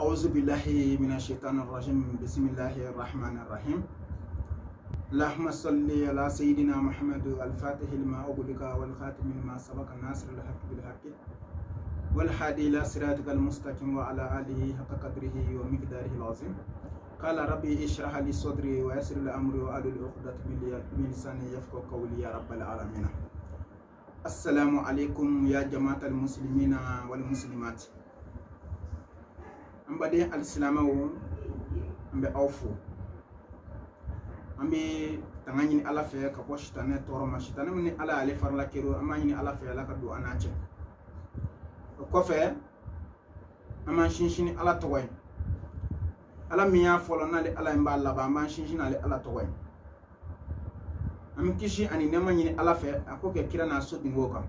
أعوذ بالله من الشيطان الرجيم بسم الله الرحمن الرحيم اللهم صل على سيدنا محمد الفاتح لما أغلق والخاتم لما سبق الناصر الحق بالحق والهادي إلى صراطك المستقيم وعلى آله حق قدره ومقداره العظيم قال ربي اشرح لي صدري ويسر لي أمري واحلل عقدة من لساني يفقهوا قولي يا رب العالمين. السلام عليكم يا جماعة المسلمين والمسلمات. Ambade alislama wo ambe awfu ambe tangani ala fe ka ko shitane toro ma shitane ni ala ale farla kero amani ala fe la ka do anache ko fe ama shinshini ala toy ala miya folo na le ala mba la ba ma shinshini ala toy am kishi ani nema ni ala fe akoke kira na so dingo ka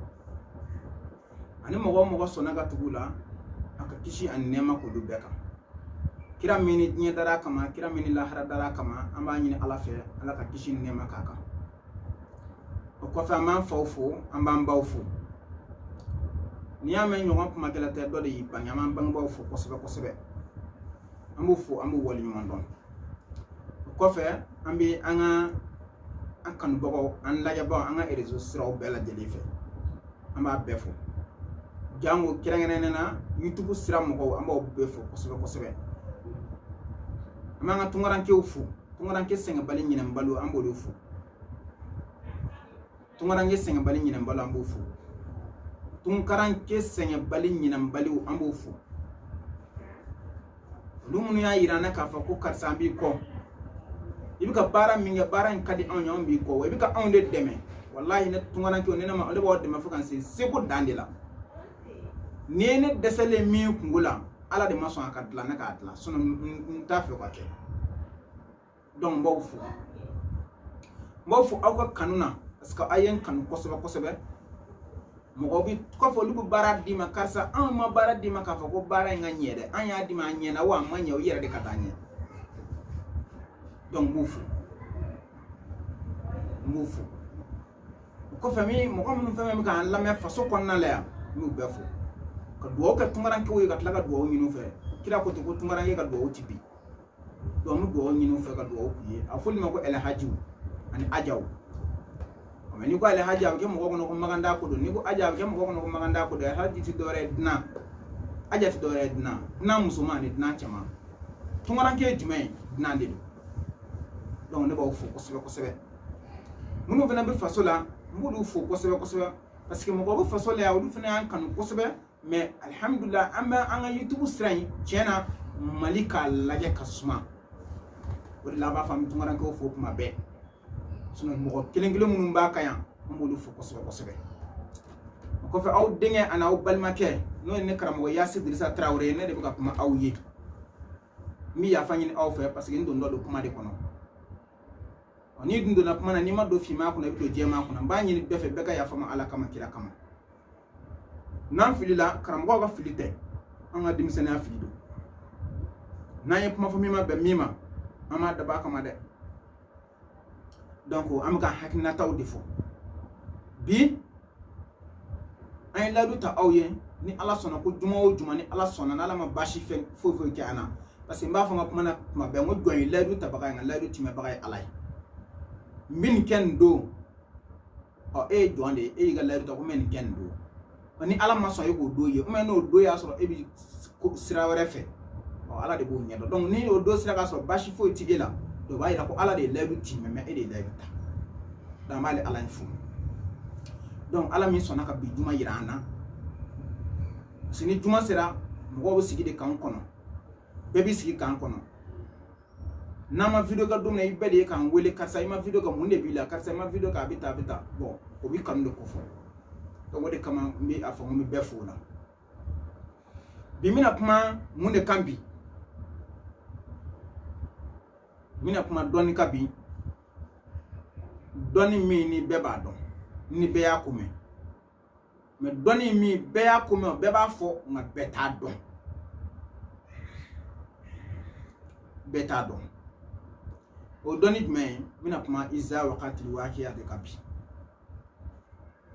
ani mogo sona ga tugula aka kishi an nema ko du beka kira mini dinya dara kama kira mini lahara dara kama amba nyini ala fe ala ka kishi nema kaka o ko fa man fawfo amba mbawfo ni ame nyoma kuma kala te do de yipanya man bangbawfo kosobe ambu fo ambu wali nyoma don ko fe ambi anga akan bogo an laja ba anga erezo siraw bela jelife amba befo jango kirangene na YouTube siram ko amba befo kosobe amanga tungaranke ufu tungaranke senga bali nyina mbalu ambo ufu tungaranke senga bali nyina mbalu ambo ufu tungaranke senga bali nyina mbalu ambo ufu lumunu ya irana ka fa ko karsambi ko ibika bara minga bara nkadi onyo mbi ko ibika onde deme wallahi ne tungaranke onena ma ole bo deme fukan se ko dandela nene desale mi kungula ala de maso akatla na katla sono ntafe kwa ke don mbofu awka kanuna aska ayen kan kosobe mogobi ko fo lubu bara di makarsa an ma bara di makafa ko bara nga nyede an ya di ma nyena wa ma nyaw yere de katanye don mbufu ko fami mogo mun fami kan la me faso konna le mu befu ka duwo ka tungaran ke wo ka tlaga duwo nyinu fe kira ko to tungaran ke ka duwo tibi do mu duwo nyinu fe ka duwo kuye afuli mako el haju ani ajaw o ni ko el haju ke mo ko no ko maganda ko do ni ko ajaw ke mo ko no ko maganda ko do haji ti dore dina aja ti dore dina musumani dina chama tungaran ke jime dina de do ne ba fu kosobe munu vena be fasola mudu fu kosobe parce que mo ko fasola ya wudu fena an kan kosobe mais alhamdulillah amba anga YouTube sray chena malika laje kasuma wala la ba fam tungaran ko fo kuma be sunan mo kelengelo munum ba kayan mo fo kosobe ko fa aw dinge ana aw balmake no ne karamo ya sidrisa Traoré ne de ko kuma aw yi mi ya fanyin aw fe parce que ndo ndo kuma de kono oni ndo na kuma na ni ma do fi ma ko na do jema ko na ba nyi defe beka ya fama ala kama kira kama nan filila karambo ga filite anga dimisene afilido nan yep ma fami ma be mima ama da ba kama de donc am ga hakina taw defo bi ay la du ta awye ni ala sona ko juma ni ala sona na ala ma bashi fe fofo ki ana parce que mba fa ma kuma na ma be ngo joyi la du ta baga nga la du ti me baga alay min ken do o e jonde e ga la du ta ko men ken do ni ala maso yego doye o me no doye asoro ebi sira were fe o ala de bo nyedo donc ni o do sira ka so bashi fo tigela do ba ira ko ala de lebu ti meme e de lebu ta da mali ala nfu donc ala mi sona ka bi juma yirana sini juma sira mo go sigi de kan kono bebi sigi kan kono na ma video ga dum ne ibede kan wele karsa ma video ga munde bila karsa ma video ka bita bon o bi kan do ko fo to wode kama mi afo mi befo na bi mina kuma munde kambi mina kuma doni kabi doni mi ni beba don ni be ya kume me doni mi be ya kume be ba fo nga beta don o doni me mina kuma iza wakati waki ya de kabi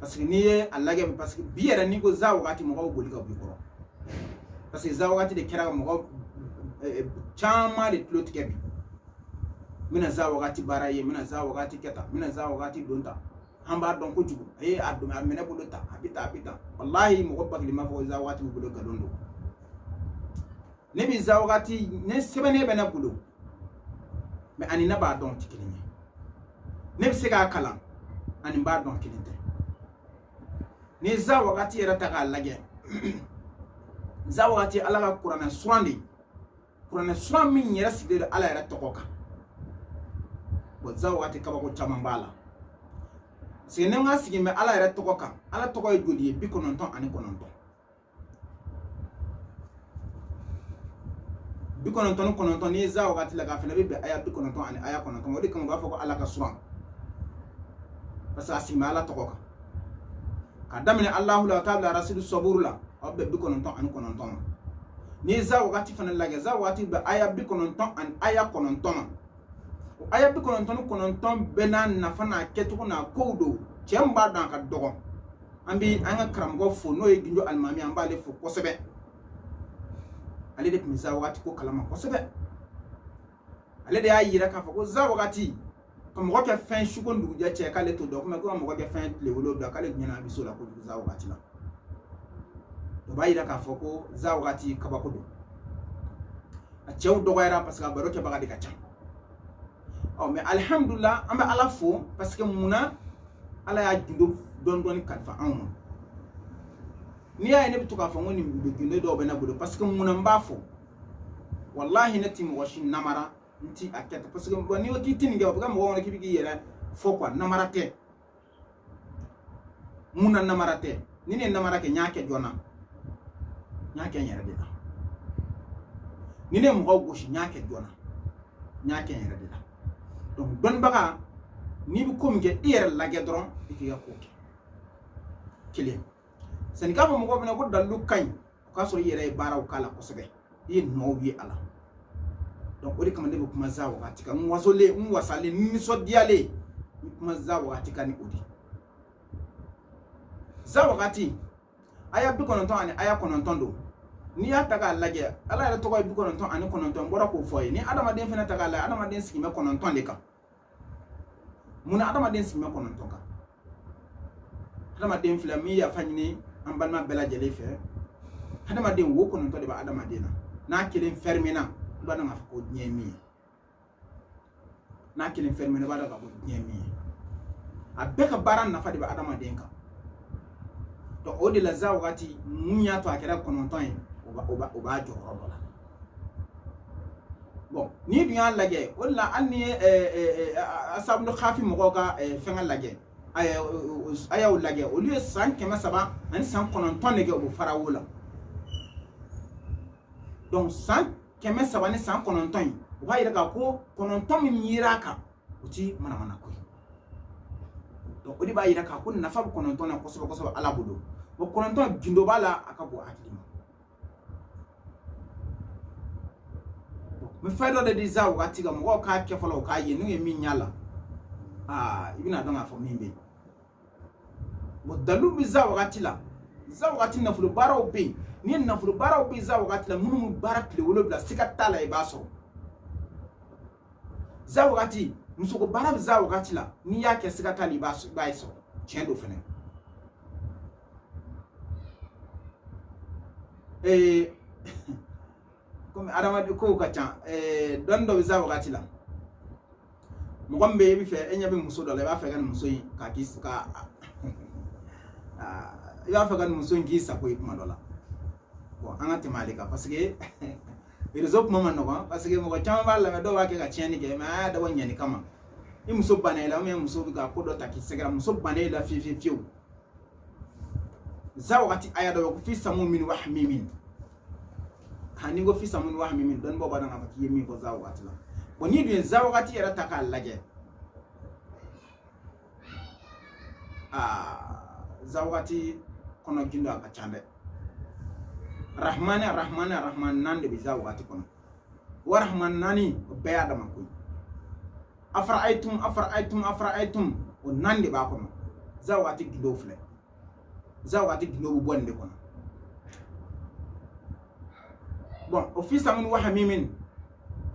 parce que ni alage parce que biere ni ko za wakati mo ko boli ka bi ko parce que za wakati de kera mo chama de tulo tigɛ bi mina za wagati baara ye mina za wagati kɛta mina za wagati donta an b'a dɔn kojugu a don a minɛ bolo ta a bɛ ta wallahi mɔgɔ bagili ma fɔ za wagati bolo galon don ne bi za wagati ne sɛbɛnnen bɛ ne bolo mais ani ne b'a dɔn tɛ kelen ye ne bɛ se k'a kalan ani b'a dɔn kelen tɛ ni za wagati yɛrɛ ta k'a lajɛ za wagati ala ka kuranɛ suran de kuranɛ suran min yɛrɛ sigilen don ala yɛrɛ tɔgɔ kan bon za wagati kabako caman b'a la sigi ne ka sigi mɛ ala yɛrɛ tɔgɔ kan ala tɔgɔ ye joli ye 99 99 ni za wagati la k'a fana bɛ bɛn aya 99 ani aya 9 o de kama u b'a fɔ ko ala ka suran parce que a sigi mɛ ala tɔgɔ kan ka daminɛ alahu la k'a bila rasidu saburu la aw bɛ 99 ma ni za wagati fana lajɛ za wagati bɛ aya 99 ani aya 9 ma o aya 99 bɛɛ n'a nafa n'a kɛcogo n'a kow don cɛ min b'a dɔn a ka dɔgɔ an ka karamɔgɔ fo n'o ye Gindo Alimami an b'ale fo kosɛbɛ ale de tun bɛ za wagati ko kalama kosɛbɛ ale de y'a yira k'a fɔ ko za wagati ka mɔgɔ kɛ fɛn suko dugujɛ cɛ k'ale to dɔn ko ka mɔgɔ kɛ fɛn tile 7 k'ale ɲɛna a bɛ so la kojugu za wagati la o b'a yira k'a fɔ ko za wagati kabako don a cɛw dɔgɔyara parce que a baro kɛbaga de ka ca mais alhamdulillah an bɛ ala fo parce que munna ala y'a gindo dɔɔni kalifa anw ma n'i y'a ye ne bɛ to k'a fɔ ko nin gindo dɔw bɛ ne bolo parce que munna n b'a fɔ wallahi ne ti mɔgɔ si namara n ti a kɛta parce que n'i ko k'i ti nin kɛ o bɛ kɛ mɔgɔ kɔnɔ k'i bɛ k'i yɛrɛ fɔ quoi namara tɛ munna namara tɛ ni ne namara kɛ n y'a kɛ joona n y'a kɛ n yɛrɛ de la ni ne mɔgɔw gosi n y'a kɛ joona n y'a kɛ n yɛrɛ de la donc dɔnnibaga n'i bɛ ko min kɛ i yɛrɛ lajɛ dɔrɔn i k'i ka ko kɛ kelen sanni k'a fɔ mɔgɔw fana ko dalilu ka ɲi o k'a sɔrɔ i yɛrɛ ye baaraw k'a la kosɛbɛ i ye nɔw ye a la donc o de kama ne bɛ kuma za wagati kan n wasalen n nisɔndiyalen n kuma za wagati kan ni o de za wagati aya 99 ani aya 9 don n'i y'a ta k'a lajɛ ala yɛrɛ tɔgɔ ye 99 ani 9 n bɔra k'o fɔ ye ni adamaden fana ta k'a lajɛ adamaden sigi bɛ 9 de kan munna adamaden sigi bɛ 9 kan adamaden filɛ min yafa ɲini an balima bɛɛ lajɛlen fɛ adamaden wo 9 de bɛ adamaden na n'a kelen fɛrimina i b'a dɔn k'a fɔ ko diɲɛ min ye n'a kelen fɛrimina i b'a dɔn k'a fɔ diɲɛ min ye a bɛɛ ka baara nafa de bɛ adamaden kan donc o de la za wagati mun y'a to a kɛra 9 ye o b'a jɔyɔrɔ dɔ la bon n'i dun y'a lajɛ o de la hali ni ye asabulu kafi mɔgɔw ka fɛngɛ lajɛ a y'o lajɛ olu ye san 300 ani san 9 de kɛ o fara wo la donc san 300 ni san 9 in o b'a yira k'a ko 9 min yera a kan o ti manamana ko ye donc o de b'a yira k'a ko nafa bɛ 9 na kosɛbɛ kosɛbɛ ala bolo bon 9 gindo b'a la a ka bon hakili ma n fɛn dɔ de di za wagati kan mɔgɔw k'a kɛ fɔlɔ o k'a ye n'u ye min y'a la i bɛna dɔn k'a fɔ min bɛ yen bon dalu bɛ za wagati la za wagati nafolo baaraw bɛ yen ni ye nafolo baaraw bɛ za wagati la minnu bɛ baara tile 7 siga t'a la i b'a sɔrɔ za wagati musoko baara bɛ za wagati la n'i y'a kɛ siga t'a la i b'a ye sɔrɔ tiɲɛ don fɛnɛ comme adamaden ko ka ca dɔnni dɔ bɛ za wagati la mɔgɔ min bɛ i bɛ fɛ e ɲɛ bɛ muso dɔ la i b'a fɛ ka nin muso in i b'a fɛ ka nin muso in k'i sago ye kuma dɔ la bon an ka tɛmɛ ale kan parce que réseau kuma ma nɔgɔn parce que mɔgɔ caman b'a lamɛn dɔw b'a kɛ ka tiɲɛni kɛ mais a y'a dabɔ ɲɛni kama i muso banna i la ou muso bɛ ka ko dɔ ta k'i sɛgɛrɛ muso banna i la fiyewu za wagati a y'a dɔn ko fi samu min wa hamimin hani ko fi samu min wa hamimin dɔnni bɔ b'a dɔn k'a fɔ k'i ye min fɔ za wagati la bon n'i dun ye za wagati yɛrɛ ta k'a lajɛ za wagati kɔnɔ gindo a ka ca dɛ rahman nan de bɛ za wagati kɔnɔ wa rahman nani o bɛɛ y'a dama ko ye afara'aytum o nan de b'a kɔnɔ za wagati gindo filɛ za wagati gindo bɛ bɔ nin de kɔnɔ bon o fi samun wa hamimin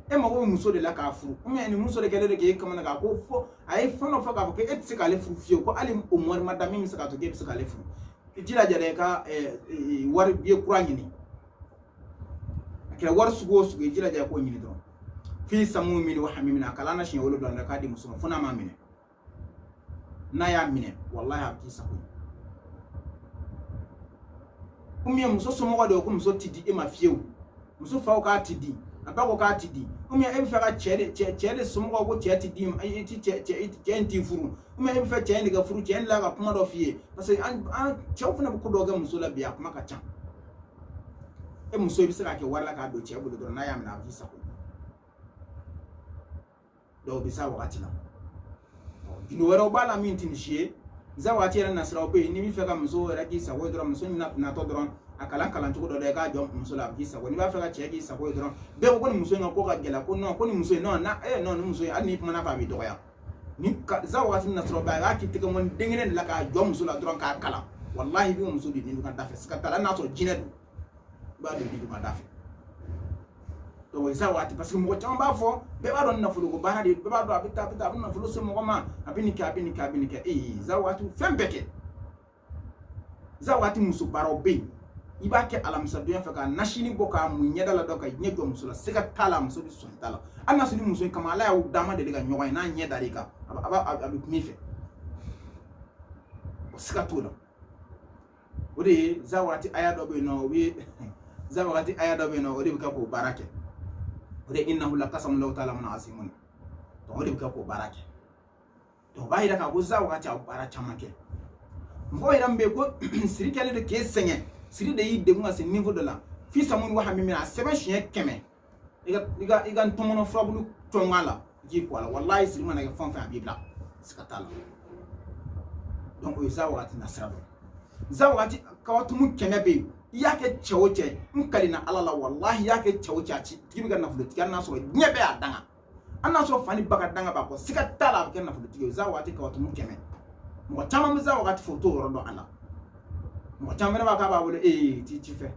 e mago muso de la ka furu ni muso de kele de ke kamana ka ko fo ay fono fo ka ko et se ka le furu fiyo ko ali o mor madame mi se ka to ke se ka le furu jila jare ka war biye kurani ni akira war sugo jila jare ko nyini don fi samun wa hamimin akala na shin wolo don ka di muso funa ma mine na ya mine wallahi abti sako umye muso so mo de ko muso tidi e ma fiyo muso fa ka tidi abako ka tidi umye e fa ka chere so mo ko chere tidi ti ti furu umye e fa chere ga furu chere la ga kuma do fiye parce que an chawfuna ko do ga muso la biya kuma ka can e muso bi saka ke warla ka do chere bu do na ya mine abti sako do bi sa wakati la ino wero bala minti ni shie za wati era nasra obe ni mi feka muso era ki sa wo dron muso na to dron akala tuko do ka jom muso la ki sa wo ni ba feka che ki sa wo dron be ko ni muso ngako ka gela ko no ko ni muso no na no ni muso ani mana fa bi do ya ni za wati nasra obe ga ki tika mon dengene la ka jom muso la dron ka kala wallahi bi muso di ni kan dafe ska tala na to jinedu ba do di kan dafe to wesa wati parce que mo chamba fo be ba don na fulu ko bara de be ba do abita na fulu so mo ma abinika za wati fembeke za wati musu baro be ibake alamsa do fa ka nashini boka mu nyeda la do ka nyedo musu la sika tala musu bi son tala anna sudi musu kama la ya dama de ga nyoy na nyeda rika abi mife sika tula odi za wati aya do be no wi za wati aya do be no odi ka ko barake ode innahu laqasam law ta'ala mun asimun to ode ka ko barake to bai da ka ko za wakati a bara chamake mbo iran be ko siri kale de ke senye siri de yi de mu ase niveau de la fi samun wa hamimi na sebe shie keme iga ntomono frabulu tongala ji ko ala wallahi siri mana ga fonfa bibla sikatala donc o za wakati na srabo za wakati ka watu mu keme be yake chewoche nkali na alala wallahi yake chewoche achi tibiga na fulo tikana na so nyebe adanga ana so fani baka danga bako sika tala baka na fulo tiyo za wati ka watu mukeme mo chama mza wakati foto rodo ala mo chama na baka ba bole ti chife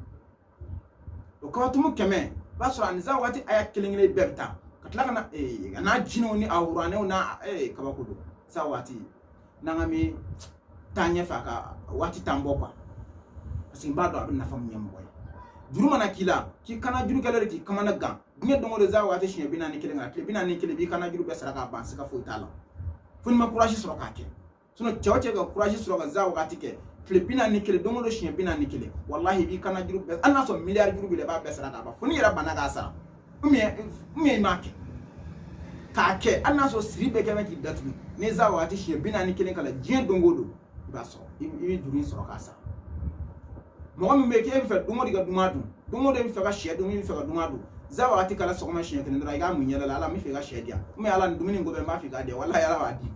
o ka watu mukeme basura ni za wati aya kilingile bebta katlaka na na jino ni awurane na ka bakudo za wati nangami tanye faka wati tambokwa simba do abin na fam nyam boy juruma na kila ki kana juru galere ki kama na ga nge do ngole za wate shin bina ni kile ngati bina ni kile bi kana juru be saraka ban sika fo itala fun ma courage soro ka ke suno chawche ga courage soro ga za wakati ke kile bina ni kile do ngole shin bina ni kile wallahi bi kana juru be anna so milliard juru bi le ba be saraka ba fun yera bana ga sara umye make ka ke anna so siri be ke ma ki datu ne za wate shin bina ni kile kala jien dongodo ba so ibi duri soro ka sara mo me ke fe dungo diga dumadu dungo de fe ga she dungo fe ga dumadu za wakati kala so ma she ke ndra ga munya la ala mi fe ga she dia me ala ndumini ngobe ma fi ga dia wallahi ala wadi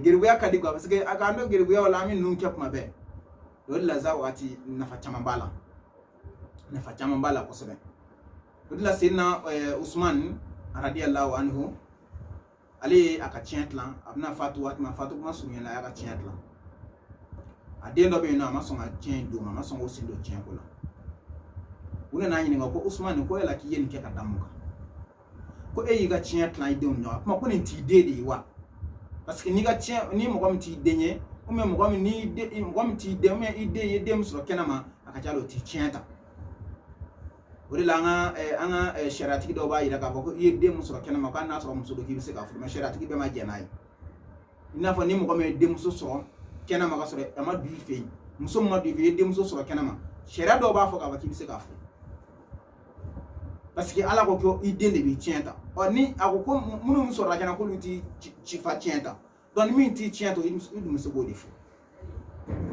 girbu ya kadi kwa parce que aka ndo girbu ya wala mi nun kep mabe wala za wakati nafa chama mbala ko sobe wala sinna Usman radiyallahu anhu ali aka chientlan abna fatu wat ma fatu ma sunya la aka chientlan adendo be no ma songa chien do ma songa osindo chien ko la una na nyinga ko Usman ko ela ki yen ke kadamuka ko e yiga chientlan ide onyo kuma ko ni ti de de wa parce que ni ga chien ni mo ko ti denye o me mo ko ni de mo ko ti de me ide ye dem so kenama aka chalo ti chienta ori la anga sharati do ba yira ka ko ye dem so kenama ka na so mo so do ki se ka fu ma sharati be ma jenai ina fo ni mo ko me dem so kenama ka sore ama du fe muso ma du fe dem so kenama shera do ba fo ka ba ki se ka fu parce que ala ko ide ne bi chienta oni akoko munu muso ra kana ko luti chifa chienta don mi ti chienta idu muso go di fu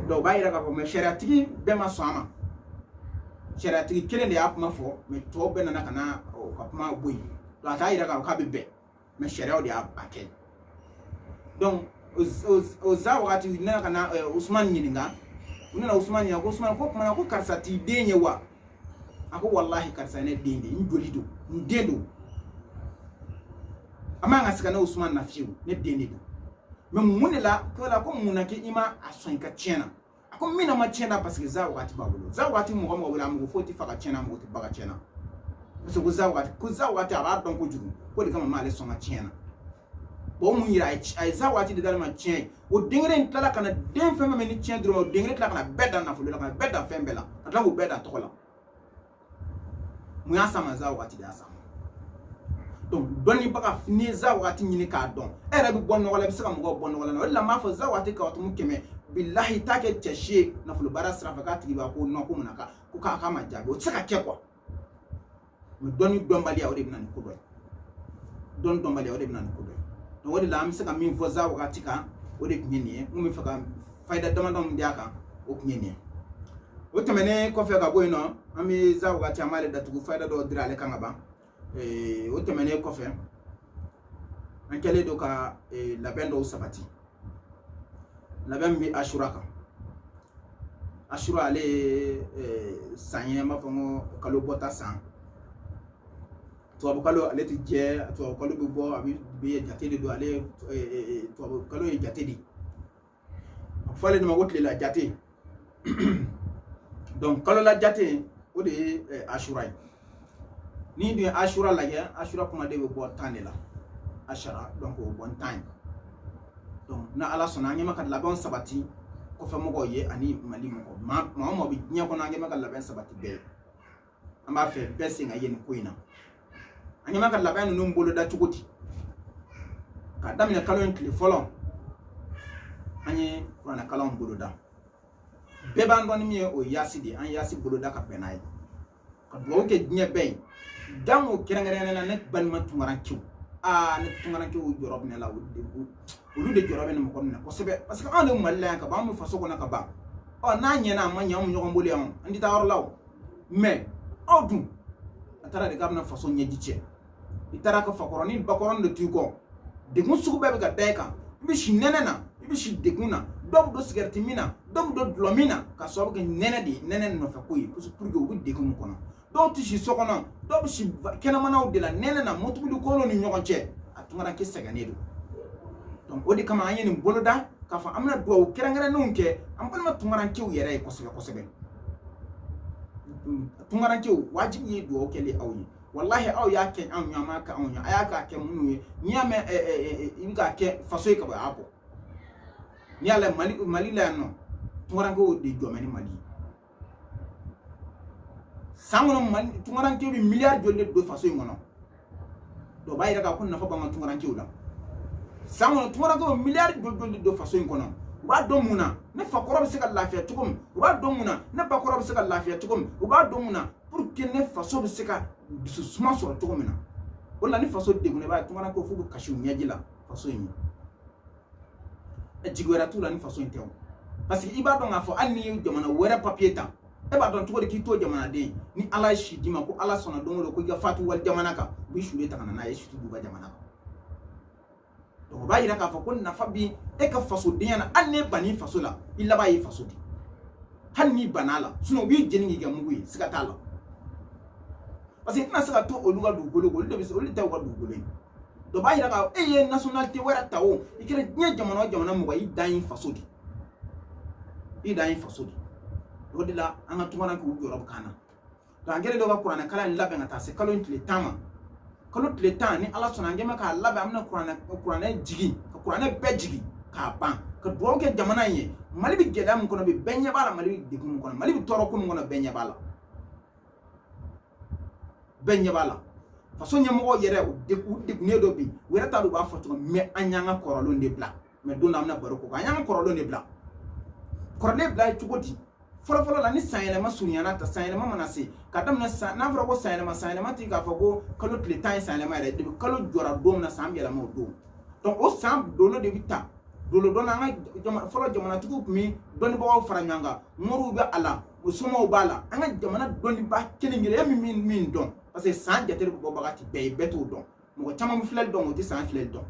do ba yira ka ko me sharati be ma so ama sharati kele ne ap ma fo me to be na kana o ka ma boy do ata yira ka bebe me shara di ap ake donc o za wakati na kana Usman nyininga unana Usman ya ko Usman ko kuma ko karsati denye wa ako wallahi karsane dende ndolido ndendo amanga sikana Usman na fiu ne dende do me munela ko la ko munake ima ason ka chena ako mina ma tiɲɛna parce que za wagati b'a bolo za wagati mɔgɔ mɔgɔ bolo a mɔgɔ foyi tɛ faga tiɲɛna mɔgɔ tɛ baga tiɲɛna parce que ko za wagati a b'a dɔn kojugu ko de kama m'ale sɔn ka tiɲɛna bon mun yira a ye za wagati de dalen ma tiɲɛ o dengere in tilala ka na den fɛn fɛn ni tiɲɛ dɔrɔn o dengere tilala ka na bɛɛ da nafolo la ka na bɛɛ da fɛn bɛɛ la ka tila k'o bɛɛ da tɔgɔ la mun y'a sama za wagati de y'a sama donc dɔnnibaga n'i ye za wagati ɲini k'a dɔn e yɛrɛ bɛ bɔ nɔgɔ la i bɛ se ka mɔgɔw bɔ nɔgɔ la o de la n b'a fɔ za wagati ka waati mun kɛmɛ bilahi t'a kɛ cɛ si ye nafolo baara sira fɛ k'a tigi b'a ko non ko mun na ko k'a ma jaabi o tɛ se ka kɛ quoi mais dɔnni dɔnbaliya o de bɛ na ni ko dɔ ye dɔnni dɔnbaliya o de bɛ na ni ko dɔ ye donc o de la an bɛ se ka min fɔ za wagati kan o de tun ye nin ye n bɛ fɛ ka fayida damadɔ min d'a kan o tun ye nin ye o tɛmɛnen kɔfɛ ka bɔ yen nɔ an bɛ za wagati an b'ale datugu fayida dɔw dira ale kan ka ban o tɛmɛnen kɔfɛ an kɛlen don ka labɛn dɔw sabati labɛn min bɛ asura kan asura ale ye san ye an b'a fɔ ko kalo bɔta san tubabu kalo ale tɛ jɛ tubabu kalo bɛ bɔ a bɛ jate de don ale tubabu kalo ye jate de a fɔ ale de ma ko tilela jate donc kalo la jate o de ye asura ye ni dun ye asura lajɛ asura kumaden bɛ bɔ 10 de la ashara donc o bɔ 10 donc na ala sɔnna an ɲɛ ma ka labɛnw sabati kɔfɛ mɔgɔw ye ani mali mɔgɔ maa o maa bɛ diɲɛ kɔnɔ an ɲɛ ma ka labɛn sabati bɛɛ an b'a fɛ bɛɛ sen ka ye nin ko in na an ɲɛ ma ka labɛn ninnu bolo da cogo di ka daminɛ kalo in tile fɔlɔ an ye kuranɛ kalanw bolo da bɛɛ b'an dɔn ni min ye o yaasi de an yaasi bolo da ka bɛn n'a ye ka dugawu kɛ diɲɛ bɛɛ ye dan o kɛrɛnkɛrɛnnen na ne balima tunkarankew ne tunkarankew jɔrɔ bɛ ne la olu de jɔrɔ bɛ ne mɔgɔ min na kosɛbɛ parce que anw de Mali la yan ka ban an bɛ faso kɔnɔ ka ban n'a ɲɛna a ma ɲɛ anw ɲɔgɔn bolo yan an tɛ taa yɔrɔ la o mais aw dun a taara de k'a bɛna faso ɲɛji cɛ i taara ka fakɔrɔni bakɔrɔni de t'u kɔ degun sugu bɛɛ bɛ ka da i kan i bɛ si nɛnɛ na i bɛ si degun na dɔw bɛ don sigɛriti min na dɔw bɛ don dulɔ min na ka sababu kɛ nɛnɛ de ye nɛnɛ nɔfɛ ko ye pour que u bɛ degun min kɔnɔ dɔw tɛ si so kɔnɔ dɔw bɛ si kɛnɛmanaw de la nɛnɛ na mɔtobili kolon ni ɲɔgɔn cɛ a tunkaranke sɛgɛnnen don donc o de kama an ye nin boloda k'a fɔ an bɛna dugawu kɛrɛnkɛrɛnnenw kɛ an balima tunkarankew yɛrɛ ye kosɛbɛ kosɛbɛ tunkarankew wajibi ye dugawu kɛli aw ye wallahi aw y'a kɛ anw ye an m'a kɛ anw ye a y'a k'a kɛ minnu ye n'i y'a mɛn i bɛ k'a kɛ faso ye ka bɔ a y'a bɔ n'i y'a lajɛ Mali la yan nɔ tunkarankew de jɔ bɛ ni Mali ye san kɔnɔ tunkarankew bɛ miliyari joli de don faso in kɔnɔ dɔw b'a yira k'a fɔ nafa b'an ka tunkarankew la san kɔnɔ tunkarankew bɛ miliyari joli de don faso in kɔnɔ u b'a dɔn mun na ne fakɔrɔ bɛ se ka lafiya cogo min u b'a dɔn mun na ne bakɔrɔ bɛ se ka lafiya cogo min u b'a dɔn mun na pour que ne faso bɛ se ka dususuma sɔrɔ cogo min na o la ni faso degun i b'a ye tunkarankew f'u bɛ kasi u ɲɛji la faso in ye jigi wɛrɛ t'u la ni faso in tɛ o parce que i b'a dɔn k'a fɔ hali n'i ye jamana wɛrɛ papier ta e b'a dɔn cogo di k'i to jamanaden ni ala ye si d'i ma ko ala sɔnna don o don ko i ka fatu wali jamana kan u bɛ su de ta ka na n'a ye si t'u ka jamana kan donc o b'a yira k'a fɔ ko nafa bi e ka fasodenya na hali n'e ban'i faso la i laban ye faso di hali n'i banna la sinon u b'i jeni k'i kɛ mugu ye siga t'a la parce que i tɛna se ka to olu ka dugukolo olu de bɛ se olu tɛ u ka dugukolo ye donc o b'a yira k'a fɔ e ye nationalité wɛrɛ ta o i kɛra diɲɛ jamana o jamana mɔgɔ i dan ye faso di i dan ye faso di o de la an ka tunkarankew jɔyɔrɔ bɛ k'an na donc an kɛlen don ka kuranɛ kalan in labɛn ka taa se kalo in tile 10 ma kalo tile 10 ni ala sɔnna an kɛ mɛ k'a labɛn an bɛna kuranɛ jigi ka kuranɛ bɛɛ jigi k'a ban ka dugawu kɛ jamana in ye Mali bɛ gɛlɛya min kɔnɔ bi bɛɛ ɲɛ b'a la Mali bɛ degun min kɔnɔ Mali bɛ tɔɔrɔ ko min kɔnɔ bɛɛ ɲɛ b'a la bɛɛ ɲɛ b'a la faso ɲɛmɔgɔw yɛrɛ u degunnen dɔ bi u yɛrɛ t'a dɔn u b'a fɔ cogo min mais an y'an ka kɔrɔlenw de bila mais don dɔ an bɛna baro k'o kan an y'an ka kɔrɔlenw de bila kɔrɔlen bila ye cogo di fɔlɔfɔlɔ la ni sanyɛlɛma surunyana ta sanyɛlɛma mana se ka daminɛ n'a fɔra ko sanyɛlɛma tɛ k'a fɔ ko kalo tile 10 ye sanyɛlɛma yɛrɛ depuis kalo jɔra don min na san yɛlɛma o don donc o san dolo de bɛ ta dolo dɔn an ka fɔlɔ jamanatigiw tun bɛ dɔnnibagaw fara ɲɔgɔn kan moriw bɛ a la o somɔgɔw b'a la an ka jamana dɔnniba kelen kelen e min dɔn parce que san jate de bɛ bɔ baga ti bɛɛ ye bɛɛ t'o dɔn mɔgɔ caman bɛ filɛli dɔn o tɛ san filɛli dɔn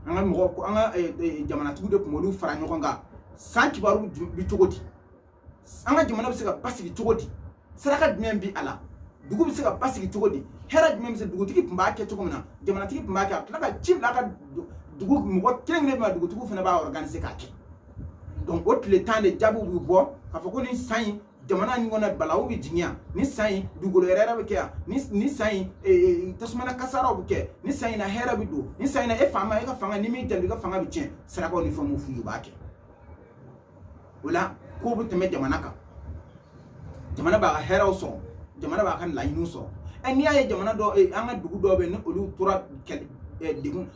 an ka jamanatigiw de tun b'olu fara ɲɔgɔn kan san kibaru bɛ cogo di an ka jamana bɛ se ka basigi cogo di saraka jumɛn bi a la dugu bɛ se ka basigi cogo di hɛrɛ jumɛn bɛ se dugutigi tun b'a kɛ cogo min na jamanatigi tun b'a kɛ a tila ka ci bila a ka dugu mɔgɔ kelen kelen bɛ dugutigiw fana b'a organiser k'a kɛ donc au le temps de jabu bi bo ka fo ko ni san jamana ni ngona balawu bi jinya ni san dugolo rera bi ke ni san tasmana kasara bi ke ni san na hera bi do ni san na e fama e ka fanga ni mi jalbi ka fanga bi chen sara ko ni fo mu fu yu ba ke wala ko bu teme jamana ka jamana ba hera so jamana ba kan layinu so en ya jamana do anga dugu do be ni olu tura digun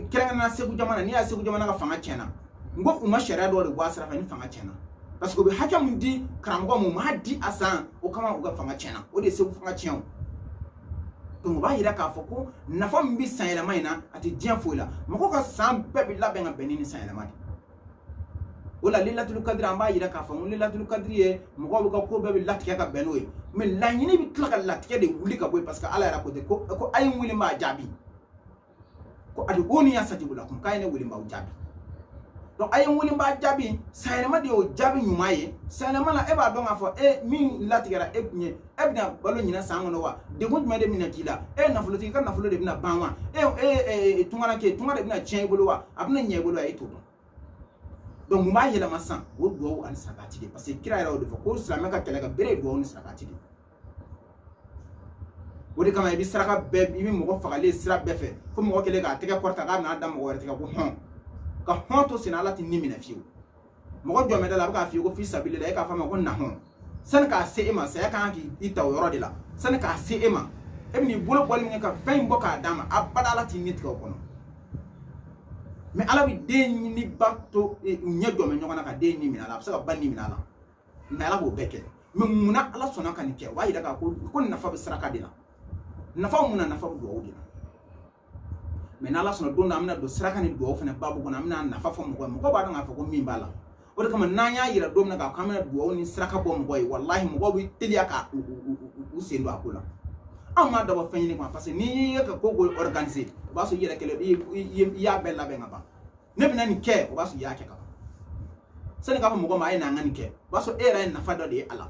kira na segu jamana ni ya segu jamana ka fanga chena ngo uma sharia do wa sara fa ni fanga chena parce que be haka mun di karamgo mu ma di asan o kama o ga fanga chena o de segu fanga chena to mo ba yira ka foko na fa mbi san ele mai na ati dia foila mo ko ka san be bi la be nga benini san ele mai wala lillatul qadr amba yira ka fa mun lillatul qadr ye mo ko be bi latika ka benoy me la nyini bi tlaka latika de wuli ka boy parce que ala ra ko de ko ay wuli ma jabi ko adi woni ya sajibu lakum kayne wuli ma jabi donc ay wuli ma jabi sayrema de o jabi nyumaye sayrema la e ba don afo min latika e nye e bina balo nyina sangono wa de gun me de minakila na fulo ti kan na fulo de bina banwa tungara de bina chen bolo wa abna nye bolo ay to donc mu ma yela masan wo do an sakati de parce que kira ira o de ko islam ka kala ka bere do on sakati de wodi kama bi saraka be bi mo fa kale sira be fe fo mo kele ka tege korta ga na adam mo werte ka ko ka to sinala tin ni mina fiu mo do me dala ka fiu ko fi sabile la ka fa ma ko na san ka se ema se ka ki ita o yoro de la san ka se ema e ni bolo bol mi ka fen bo ka dama abada la tin nit ka ko no mais ala bi den ni bato nya do me nyona ka den ni mina la sa ka ban ni mina la mais ala bo beke mais muna ala sona kan ke wa ida ka ko na fa bi saraka de la na fa muna na fa do o de la mais na ala sona do na amna do saraka ni do fene babu ko na amna na fa fo mo ko ba do nga fa ko min bala o de kama na nya yira do na ka kamera do o ni saraka bo mo boy wallahi mo bo teliya ka u sendo akula amma da ba fanyini kwa parce ni ka ko go organiser ba so yira kele ya bella be ngaba ne bina ni ke ba so ya ke ka sani ka fa mo go ma ina ngani ke ba so era na fa do de ala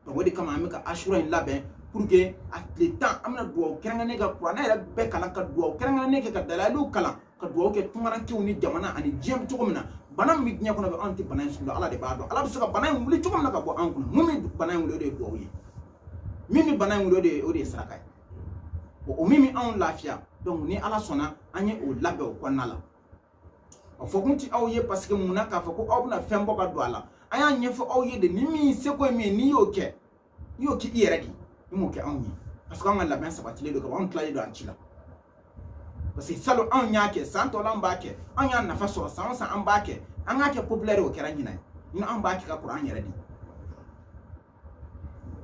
to wodi kama amika ashura in labe pour que at le temps amna do keranga ne ga qur'ana era be kala ka do keranga ne ke ka dalalu kala ka do ke tumaran ki woni jamana ani jem to komina banam mi nya ko no be anti banay sulu ala de ba do ala so ka banay wuli to komina ka bo an ko mumi banay wuli de do yi mimi banay wuli o de sarakay o mimi an lafia donc ni ala sona anye o labe o konnala o fokunti aw ye parce que munaka fa ko obna fembo ka do ala aya nye fo aw ye de ni mi se ko mi ni yo ki yere di mo ke an yi parce que an la ben sabatile do ka on claye do an chila parce que salo an nya ke santo lamba ke an ya na fa so san an ba ke an ga ke populaire o kera nyina ni an ba ke ka qur'an yere di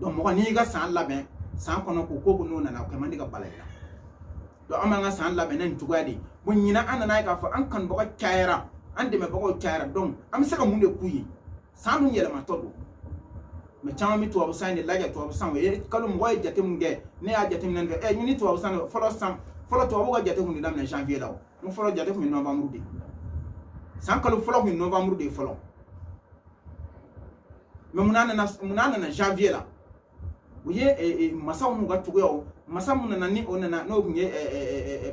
donc mo ni ga san la ben san kono ko no na ko mandi ga balayla do amanga san la ben en tugadi bo nyina an na ka fa an kan bo ka kaira an de me bo ka kaira donc am saka munde kuyi sanu yele ma todo me chama mi to abusani laja to abusan we kalum ngoy jate munge ne a jate min nga ni to abusan follow to abuga jate mun dam na janvier law mo follow jate mun novembre de san kalu follow mun novembre de follow me munana na janvier la uye masawu mu ga tugo yo masamu na ni onana no bunye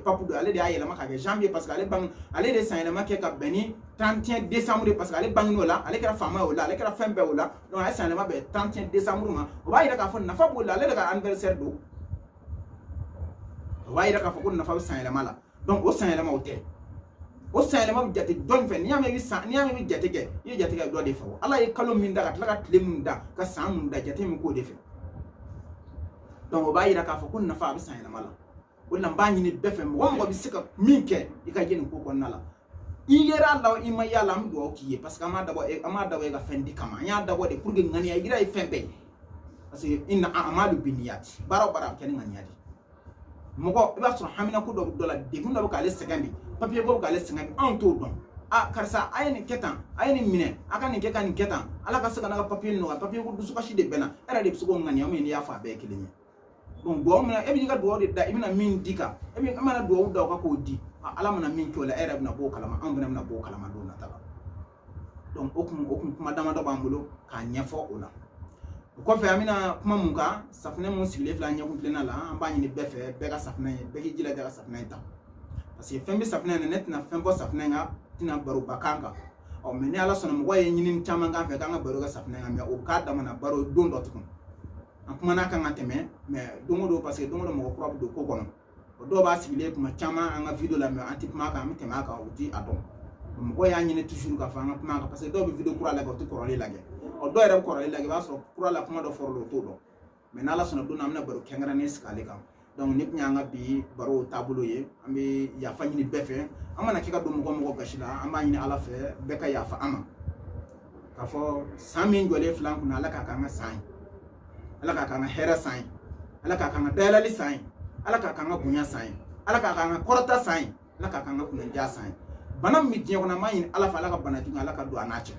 papu do ale de ayela maka ga janvier parce que ale de san maka ka beni 31 décembre parce que ale bang no la ale kera fama o la ale kera fembe o la donc ale san ma be 31 décembre ma o ba ira ka fo na fa bo la ale de ka anniversaire do o ba ira ka fo ko na fa san mala donc o san ma o te o san ma jate don fe ni ame bi jate ke ye jate ke do de fa ala ye kalo min da ka tle mun da ka san mun da jate mi ko de fe donc o ba yira ka fa kun na fa bi san mala wala mbani ni befe mo mo bi sika minke ika jeni ko kon nala iyera law ima yala am do kiye parce que ama dabo ga fendi kama nya dabo de pour que ngani ya gira e fembe parce que inna a'malu binniyat bara ken ngani yadi mo ko ba so hamina ko do la de mun do ka le segambi papier go ka le segambi en to don karsa ayeni ketan ayeni mine aka ni keka ni ketan ala ka saka na papier no papier ko du suka shi de bena era de suko ngani am ni ya fa be kilinye donc do amna ebi ga do de da ibina min dika ebi amana do da ko di ala mana min ko la era ibina bo kalama am bina bo kalama do na taba donc okum kuma dama do bambulo ka nyefo ola ko fe amina kuma munka safne mon sile fla nyaku plena la am bani ni befe be ga safne be gi jila ga safne ta parce que fembe safne na net na fembo safne nga tina baru bakanga o me ni ala sona mo waye nyinin chama nga fe nga baro ga safna nga me o ka da mana baro don do tukun an kuma na kan ateme me dongo do parce que dongo do mo ko do ko kono o do ba sibile kuma chama nga video la me anti kuma ka mi tema ka uti atom mo ko ya nyine toujours ka fa nga kuma ka parce que do bi video kura la ko to korole lage o do era korole lage ba so kura la kuma do forlo to do me na ala sona do namna baro kengara ne skale kam donc nip nyanga bi baro tableau ye ambe ya fa nyini befe amana kika do mo gashila amba nyini ala fe beka ya fa ama ka fo sami ngole flan kuna ala ka kanga sai ala ka kanga hera sai ala ka kanga dalali sai ala ka kanga bunya sai ala ka kanga korta sai ala ka kanga kuna ja sai banam mi je kuna mayin ala fa ala ka bana tunga ala ka do anache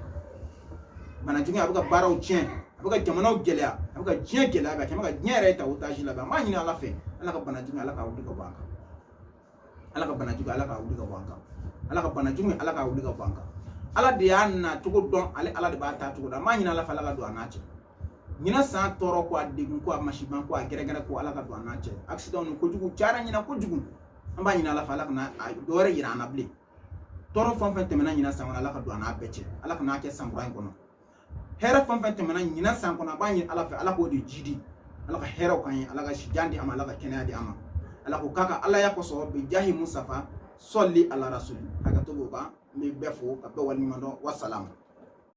bana tunga abuka baraw chen abuka jamanaw gelya abuka jien gelya ba kema ka nyere ta utaji la ba mayin ala fe ala ka bana tunga ala ka wudi ka banka ala ka bana tunga ala ka wudi ka banka ala ka bana tunga ala ka wudi ka banka ala de yanna tugo don ala de ba ta tugo da mayin ala fa ala ka do anache nyina san toro ko adigun ko mashiban ko agere ko ala ka do anache accident ko jugu chara nyina ko jugu amba nyina ala fa ala na dore yira na ble toro fon fen temena nyina san ala ka do ana beche ala ka na ke samurai kono hera fon fen temena nyina san kono ba nyina ala fa ala ko de jidi ala ka hera ko yin ala ka shijandi ama ala ka kenadi ama ala ko kaka ala ya ko so be jahi musafa solli ala rasul aga to ba mi befo ka be wal mi mando wassalam